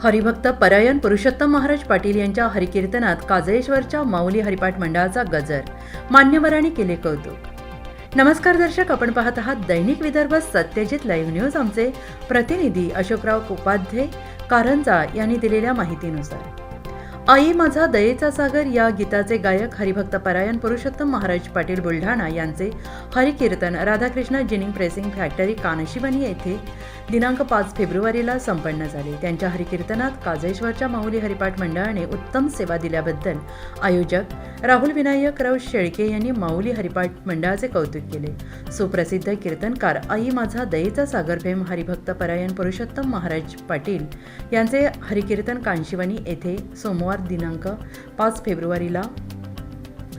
हरिभक्त परायण पुरुषोत्तम महाराज पाटील यांच्या हरिकीर्तनात काजळेश्वरच्या माऊली हरिपाठ मंडळाचा गजर, मान्यवरांनी केले कौतुक। नमस्कार दर्शक, आपण पाहत आहात दैनिक विदर्भ सत्यजित लाईव्ह न्यूज। आमचे प्रतिनिधी अशोकराव उपाध्ये कारंजा यांनी दिलेल्या माहितीनुसार आई माझा दयेचा सागर या गीताचे गायक हरिभक्त परायण पुरुषोत्तम महाराज पाटील बुलढाणा यांचे हरिकीर्तन राधाकृष्ण जिनिंग प्रेसिंग फॅक्टरी कानशिवनी येथे दिनांक 5 फेब्रुवारीला संपन्न झाले। त्यांच्या हरिकीर्तनात काजळेश्वरच्या माऊली हरिपाठ मंडळाने उत्तम सेवा दिल्याबद्दल आयोजक राहुल विनायकराव शेळके यांनी माऊली हरिपाठ मंडळाचे कौतुक केले। सुप्रसिद्ध कीर्तनकार आई माझा दयेचा सागर फेम हरिभक्त परायण पुरुषोत्तम महाराज पाटील यांचे हरिकीर्तन कानशिवनी येथे सोमवार दिनांक 5 फेब्रुवारीला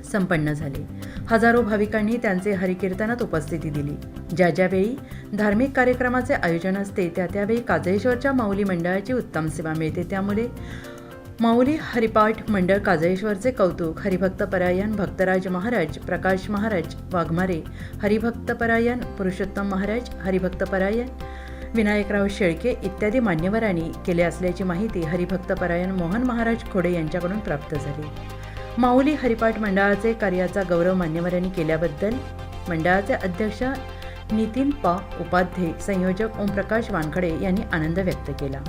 संपन्न झाले। हजारो भाविकांनी त्यांचे हरिकीर्तनात उपस्थिती दिली। ज्यावेळी धार्मिक कार्यक्रमाचे आयोजन असते त्यावेळी काजळेश्वरच्या माऊली मंडळाची उत्तम सेवा मिळते। त्यामुळे माऊली हरिपाठ मंडळ काजळेश्वरचे कौतुक। हरिभक्त परायण भक्तराज महाराज, प्रकाश महाराज वाघमारे, हरिभक्त परायण पुरुषोत्तम महाराज, हरिभक्त परायण विनायकराव शेळके इत्यादी मान्यवरांनी केले असल्याची माहिती हरिभक्त परायण मोहन महाराज खोडे यांच्याकडून प्राप्त झाली। माऊली हरिपाठ मंडळाचे कार्याचा गौरव मान्यवरांनी केल्याबद्दल मंडळाचे अध्यक्ष नितीन उपाध्ये, संयोजक ओमप्रकाश वानखडे यांनी आनंद व्यक्त केला।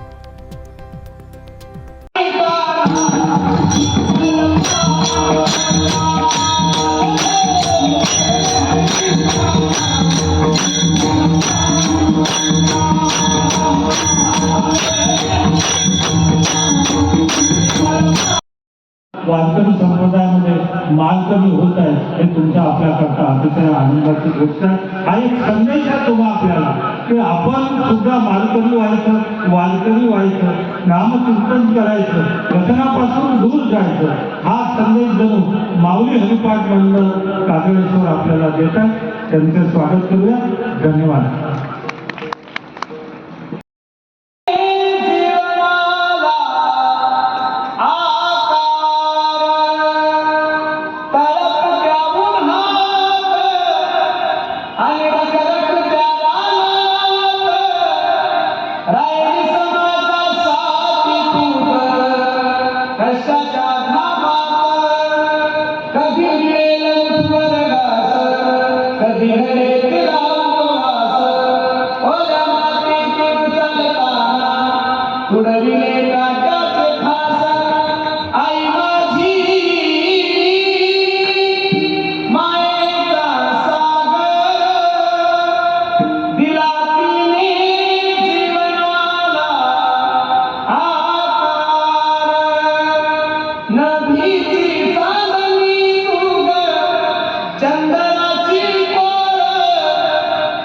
वारकरी संप्रदायामध्ये मान कमी होत आहे हे तुमच्या आपल्याकरता अतिशय आनंदाची गोष्ट आहे। हा एक संदेश आहे तुम्हा आपल्याला की आपण सुद्धा वारकरी व्हायचं, नामकीर्तन करायचं, व्यसनापासून दूर जायचं, हा संदेश जणू माऊली हरिपाठ मंडळ काजळेश्वर आपल्याला देतात। त्यांचे स्वागत करूया। धन्यवाद।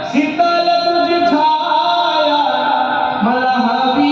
शीतल तुझी छाया मला हवी